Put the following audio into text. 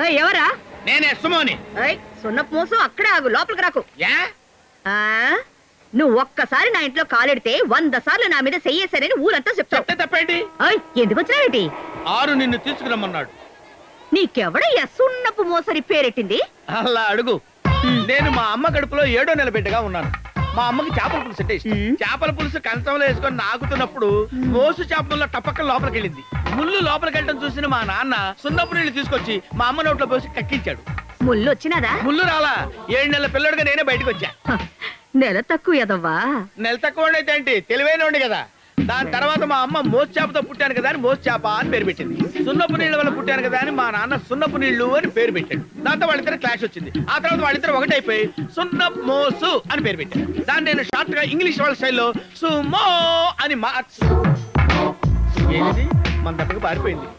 ఎవరా? నేనే సుమోని. సున్నపు మోసు అక్కడే ఆగు, లోపలికి రాకు. యా ఆ నువ్వు ఒక్కసారి నా ఇంట్లో కాలెడితే 100 సార్లు నా మీద చెయ్యేశారని ఊరంతా చెప్తావు. చెప్తే తప్పేంటి? ఎందుకు వచ్చినావేంటి? ఆరు నిన్ను తీసుకురమ్మన్నాడు. నీకెవడయ్యా సున్నపు మోసరి పేరెట్టింది? అలా అడుగు. నేను మా అమ్మ కడుపులో 7వ నెల బిడ్డగా ఉన్నాను. మా అమ్మకి చేపల పులుసు అంటే ఇష్టం. చేపల పులుసు కంచంలో వేసుకొని నాకుతున్నప్పుడు మోసు చేపల్లో టపక్కన లోపలికి వెళ్ళింది. ముళ్ళు లోపలికి వెళ్ళడం చూసిన మా నాన్న సున్నపు నీళ్లు తీసుకొచ్చి మా అమ్మ నోట్లో పోసి కక్కించాడు. ముళ్ళు వచ్చినాదా? ముళ్ళు రాలా. 7 నెలల పిల్లడుగా నేనే బయటకు వచ్చా. నెల తక్కువ ఎదవ్వా. నెల తక్కువ అయితే ఏంటి, తెలివైన కదా. దాని తర్వాత మా అమ్మ మోసు చేపతో పుట్టాను కదా అని మోసు చేప అని పేరు పెట్టింది. సున్నపు నీళ్ళ వల్ల పుట్టాను కదా అని మా నాన్న సున్నపు నీళ్లు అని పేరు పెట్టాడు. దాంతో వాళ్ళిద్దరు క్లాష్ వచ్చింది. ఆ తర్వాత వాళ్ళిద్దరు ఒకటైపోయి సున్నపు మోసు అని పేరు పెట్టాడు. దాన్ని నేను షార్ట్ గా ఇంగ్లీష్ వాళ్ళ స్టైల్లో సుమో అని మార్చి మన దెబ్బకి పారిపోయింది.